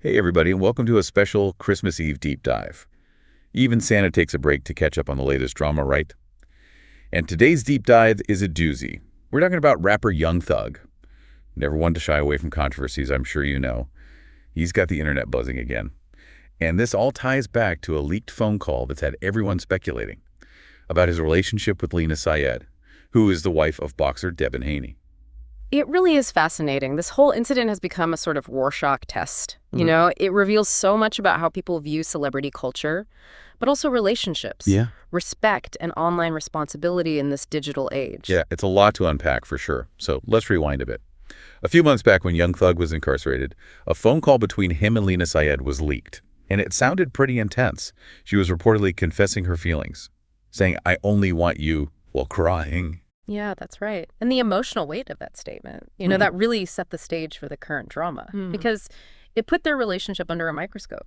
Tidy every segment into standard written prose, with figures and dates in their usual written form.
Hey everybody, and welcome to a special Christmas Eve deep dive. Even Santa takes a break to catch up on the latest drama, right? And today's deep dive is a doozy. We're talking about rapper Young Thug. Never one to shy away from controversies, I'm sure you know. He's got the internet buzzing again. And this all ties back to a leaked phone call that's had everyone speculating about his relationship with Leena Sayed, who is the wife of boxer Devin Haney. It really is fascinating. This whole incident has become a sort of Rorschach test. It reveals so much about how people view celebrity culture, but also relationships, respect, and online responsibility in this digital age. Yeah, it's a lot to unpack for sure. So let's rewind a bit. A few months back when Young Thug was incarcerated, a phone call between him and Leena Sayed was leaked. And it sounded pretty intense. She was reportedly confessing her feelings, saying, "I only want you," while crying. Yeah, that's right. And the emotional weight of that statement, that really set the stage for the current drama because it put their relationship under a microscope,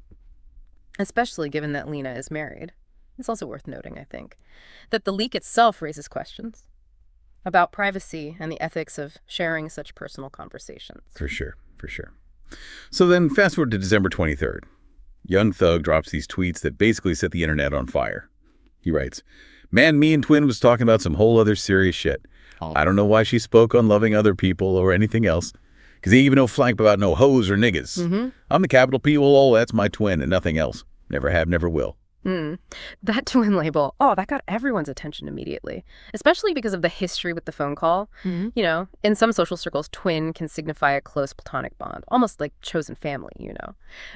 especially given that Leena is married. It's also worth noting, I think, that the leak itself raises questions about privacy and the ethics of sharing such personal conversations. For sure, for sure. So then fast forward to December 23rd. Young Thug drops these tweets that basically set the internet on fire. He writes, "Man, me and Twin was talking about some whole other serious shit. I don't know why she spoke on loving other people or anything else, because he ain't even no flank about no hoes or niggas. I'm the capital P, well, that's my twin and nothing else. Never have, never will." That twin label, that got everyone's attention immediately, especially because of the history with the phone call. In some social circles, twin can signify a close platonic bond, almost like chosen family.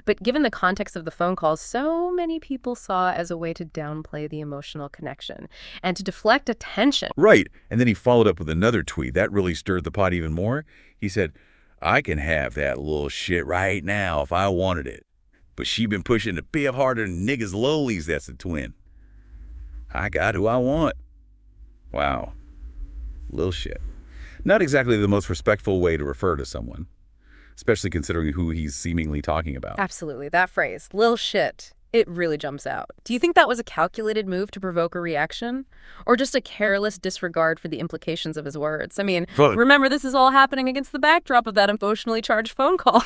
But given the context of the phone call, so many people saw it as a way to downplay the emotional connection and to deflect attention. Right. And then he followed up with another tweet. That really stirred the pot even more. He said, "I can have that little shit right now if I wanted it. But she been pushing the piff harder than niggas lowlies, that's the twin. I got who I want." Wow. Lil shit. Not exactly the most respectful way to refer to someone, especially considering who he's seemingly talking about. Absolutely. That phrase, lil shit, it really jumps out. Do you think that was a calculated move to provoke a reaction? Or just a careless disregard for the implications of his words? I mean, remember, this is all happening against the backdrop of that emotionally charged phone call.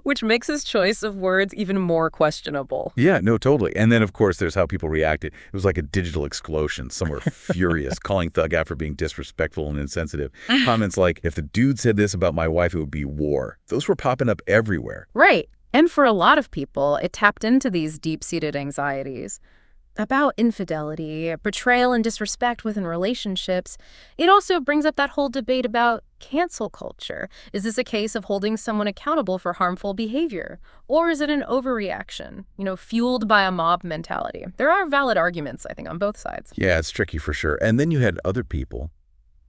Which makes his choice of words even more questionable. Yeah, no, totally. And then, of course, there's how people reacted. It was like a digital explosion. Some were furious, calling Thug out for being disrespectful and insensitive. Comments like, "If the dude said this about my wife, it would be war." Those were popping up everywhere. Right. And for a lot of people, it tapped into these deep-seated anxieties about infidelity, betrayal, and disrespect within relationships. It also brings up that whole debate about cancel culture. Is this a case of holding someone accountable for harmful behavior? Or is it an overreaction, fueled by a mob mentality? There are valid arguments, I think, on both sides. Yeah, it's tricky for sure. And then you had other people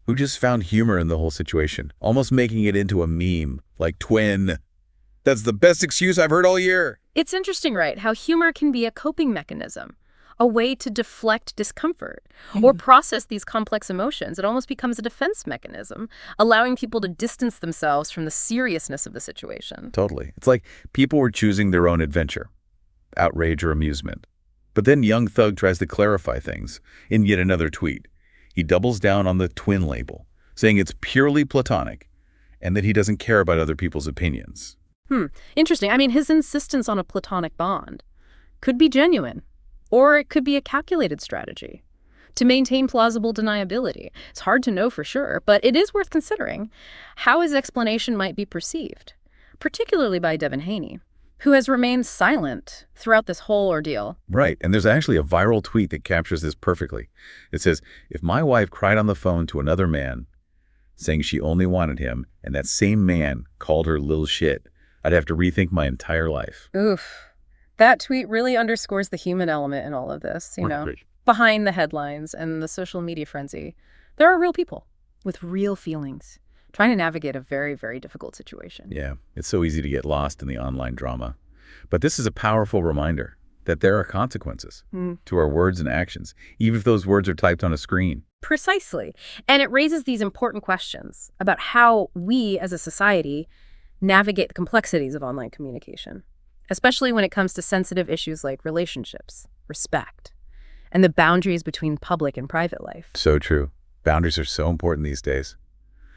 who just found humor in the whole situation, almost making it into a meme, like twin. That's the best excuse I've heard all year. It's interesting, right, how humor can be a coping mechanism, a way to deflect discomfort or process these complex emotions. It almost becomes a defense mechanism, allowing people to distance themselves from the seriousness of the situation. Totally. It's like people were choosing their own adventure, outrage or amusement. But then Young Thug tries to clarify things in yet another tweet. He doubles down on the twin label, saying it's purely platonic and that he doesn't care about other people's opinions. Interesting. I mean, his insistence on a platonic bond could be genuine. Or it could be a calculated strategy to maintain plausible deniability. It's hard to know for sure, but it is worth considering how his explanation might be perceived, particularly by Devin Haney, who has remained silent throughout this whole ordeal. Right, and there's actually a viral tweet that captures this perfectly. It says, "If my wife cried on the phone to another man, saying she only wanted him, and that same man called her lil shit, I'd have to rethink my entire life." Oof. That tweet really underscores the human element in all of this, behind the headlines and the social media frenzy. There are real people with real feelings trying to navigate a very, very difficult situation. Yeah, it's so easy to get lost in the online drama. But this is a powerful reminder that there are consequences to our words and actions, even if those words are typed on a screen. Precisely. And it raises these important questions about how we as a society navigate the complexities of online communication, especially when it comes to sensitive issues like relationships, respect, and the boundaries between public and private life. So true. Boundaries are so important these days,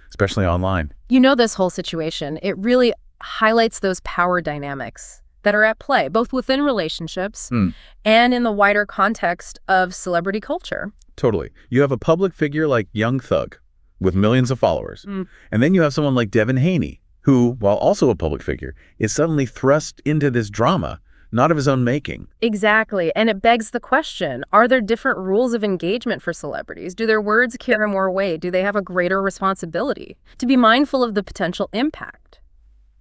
especially online. This whole situation, it really highlights those power dynamics that are at play, both within relationships Hmm. and in the wider context of celebrity culture. Totally. You have a public figure like Young Thug with millions of followers. And then you have someone like Devin Haney, who, while also a public figure, is suddenly thrust into this drama, not of his own making. Exactly. And it begs the question, are there different rules of engagement for celebrities? Do their words carry more weight? Do they have a greater responsibility to be mindful of the potential impact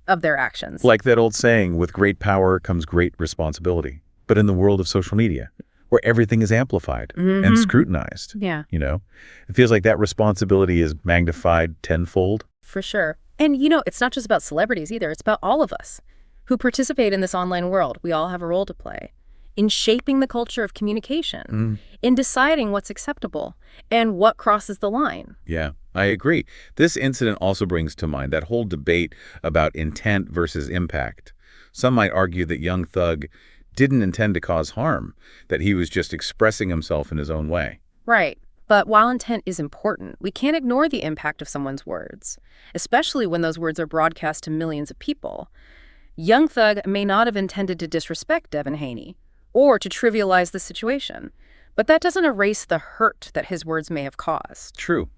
of their actions? Like that old saying, with great power comes great responsibility. But in the world of social media, where everything is amplified and scrutinized, Yeah, it feels like that responsibility is magnified tenfold. for sure. And, it's not just about celebrities either. It's about all of us who participate in this online world. We all have a role to play in shaping the culture of communication, in deciding what's acceptable and what crosses the line. Yeah, I agree. This incident also brings to mind that whole debate about intent versus impact. Some might argue that Young Thug didn't intend to cause harm, that he was just expressing himself in his own way. Right. But while intent is important, we can't ignore the impact of someone's words, especially when those words are broadcast to millions of people. Young Thug may not have intended to disrespect Devin Haney or to trivialize the situation, but that doesn't erase the hurt that his words may have caused. True.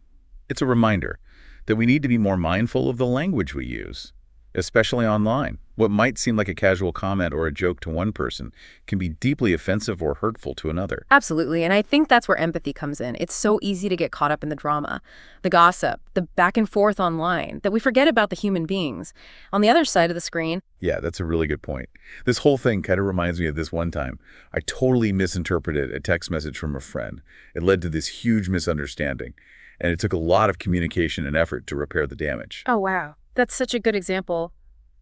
It's a reminder that we need to be more mindful of the language we use, especially online. What might seem like a casual comment or a joke to one person can be deeply offensive or hurtful to another. Absolutely, and I think that's where empathy comes in. It's so easy to get caught up in the drama, the gossip, the back and forth online, that we forget about the human beings on the other side of the screen. Yeah, that's a really good point. This whole thing kind of reminds me of this one time. I totally misinterpreted a text message from a friend. It led to this huge misunderstanding, and it took a lot of communication and effort to repair the damage. Oh, wow. That's such a good example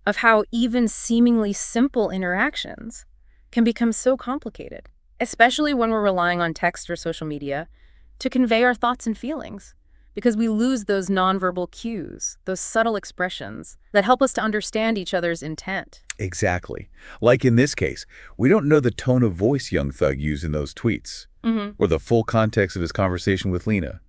of how even seemingly simple interactions can become so complicated, especially when we're relying on text or social media to convey our thoughts and feelings, because we lose those nonverbal cues, those subtle expressions that help us to understand each other's intent. Exactly. Like in this case, we don't know the tone of voice Young Thug used in those tweets, or the full context of his conversation with Leena.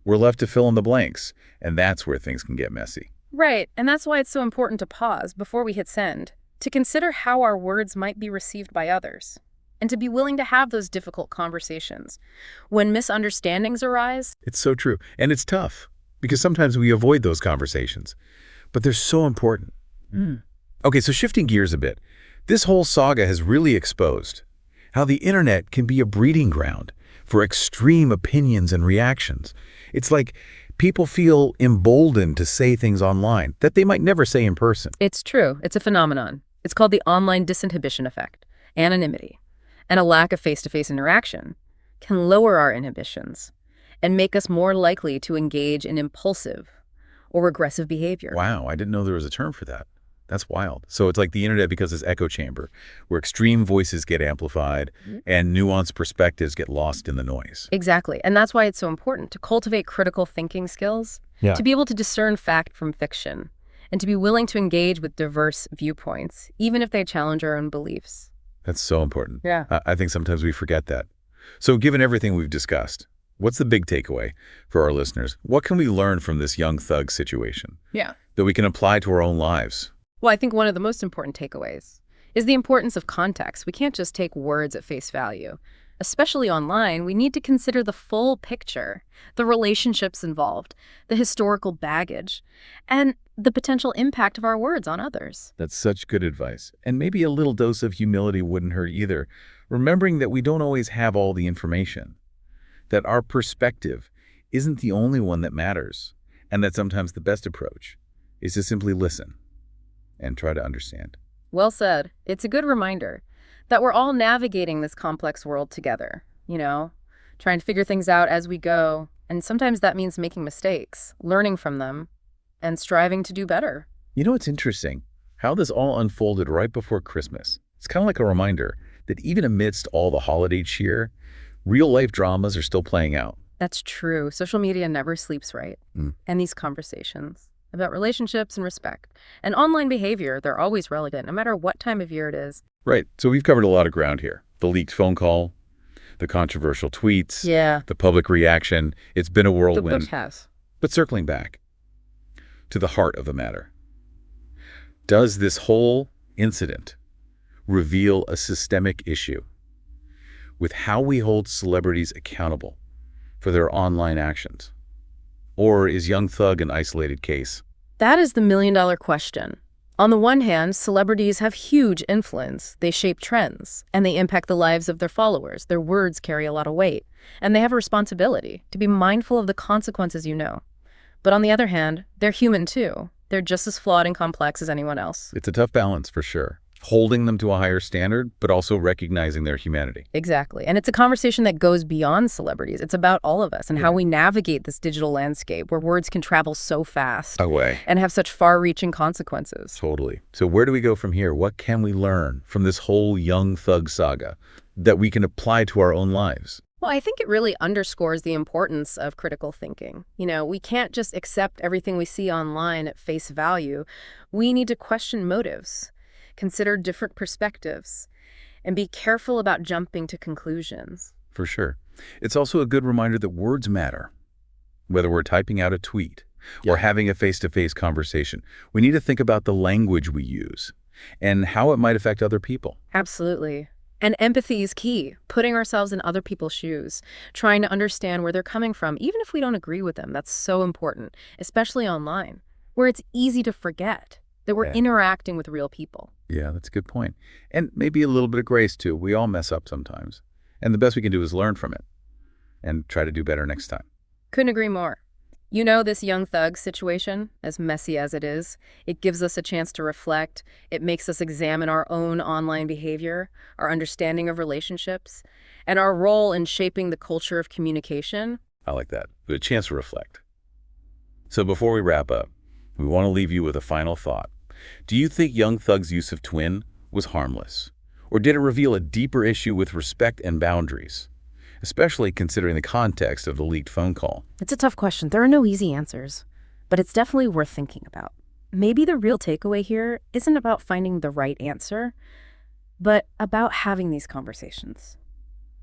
We're left to fill in the blanks, and that's where things can get messy. Right, and that's why it's so important to pause before we hit send, to consider how our words might be received by others, and to be willing to have those difficult conversations. When misunderstandings arise, It's so true. And it's tough, because sometimes we avoid those conversations. But they're so important. Okay, so shifting gears a bit, this whole saga has really exposed how the internet can be a breeding ground for extreme opinions and reactions. It's like people feel emboldened to say things online that they might never say in person. it's true. It's a phenomenon. It's called the online disinhibition effect, anonymity, and a lack of face-to-face interaction can lower our inhibitions and make us more likely to engage in impulsive or aggressive behavior. Wow, I didn't know there was a term for that. That's wild. So it's like the internet becomes this echo chamber where extreme voices get amplified and nuanced perspectives get lost in the noise. Exactly. And that's why it's so important to cultivate critical thinking skills, to be able to discern fact from fiction, and to be willing to engage with diverse viewpoints, even if they challenge our own beliefs. That's so important. Yeah. I think sometimes we forget that. So given everything we've discussed, what's the big takeaway for our listeners? What can we learn from this Young Thug situation Yeah. that we can apply to our own lives? Well, I think one of the most important takeaways is the importance of context. We can't just take words at face value. Especially online, we need to consider the full picture, the relationships involved, the historical baggage, and the potential impact of our words on others. That's such good advice. And maybe a little dose of humility wouldn't hurt either. Remembering that we don't always have all the information, that our perspective isn't the only one that matters, and that sometimes the best approach is to simply listen and try to understand. Well said. It's a good reminder that we're all navigating this complex world together, trying to figure things out as we go. And sometimes that means making mistakes, learning from them, and striving to do better. You know, it's interesting how this all unfolded right before Christmas. It's kind of like a reminder that even amidst all the holiday cheer, real-life dramas are still playing out. That's true. Social media never sleeps, right? And these conversations about relationships and respect and online behavior, they're always relevant, no matter what time of year it is. Right. So we've covered a lot of ground here. The leaked phone call, the controversial tweets, the public reaction. It's been a whirlwind. The book has. But circling back to the heart of the matter, does this whole incident reveal a systemic issue with how we hold celebrities accountable for their online actions. Or is Young Thug an isolated case? That is the million-dollar question. On the one hand, celebrities have huge influence. They shape trends, and they impact the lives of their followers. Their words carry a lot of weight, and they have a responsibility to be mindful of the consequences, But on the other hand, they're human too. They're just as flawed and complex as anyone else. It's a tough balance for sure. Holding them to a higher standard, but also recognizing their humanity. Exactly. And it's a conversation that goes beyond celebrities. It's about all of us and how we navigate this digital landscape where words can travel so fast Away. and have such far-reaching consequences. Totally. So where do we go from here? What can we learn from this whole Young Thug saga that we can apply to our own lives? Well, I think it really underscores the importance of critical thinking. We can't just accept everything we see online at face value. We need to question motives, consider different perspectives, and be careful about jumping to conclusions. For sure. It's also a good reminder that words matter. Whether we're typing out a tweet or having a face-to-face conversation, we need to think about the language we use and how it might affect other people. Absolutely. And empathy is key, putting ourselves in other people's shoes, trying to understand where they're coming from, even if we don't agree with them. That's so important, especially online, where it's easy to forget that we're interacting with real people. Yeah, that's a good point. And maybe a little bit of grace, too. We all mess up sometimes. And the best we can do is learn from it and try to do better next time. Couldn't agree more. This Young Thug situation, as messy as it is, it gives us a chance to reflect. It makes us examine our own online behavior, our understanding of relationships, and our role in shaping the culture of communication. I like that. A chance to reflect. So before we wrap up, we want to leave you with a final thought. Do you think Young Thug's use of twin was harmless? Or did it reveal a deeper issue with respect and boundaries? Especially considering the context of the leaked phone call. It's a tough question. There are no easy answers, but it's definitely worth thinking about. Maybe the real takeaway here isn't about finding the right answer, but about having these conversations,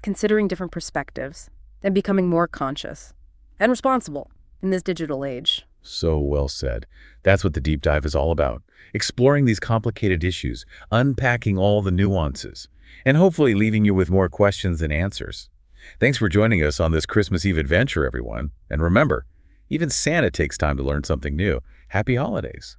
considering different perspectives, and becoming more conscious and responsible in this digital age. So well said. That's what the deep dive is all about. Exploring these complicated issues, unpacking all the nuances, and hopefully leaving you with more questions than answers. Thanks for joining us on this Christmas Eve adventure, everyone. And remember, even Santa takes time to learn something new. Happy holidays.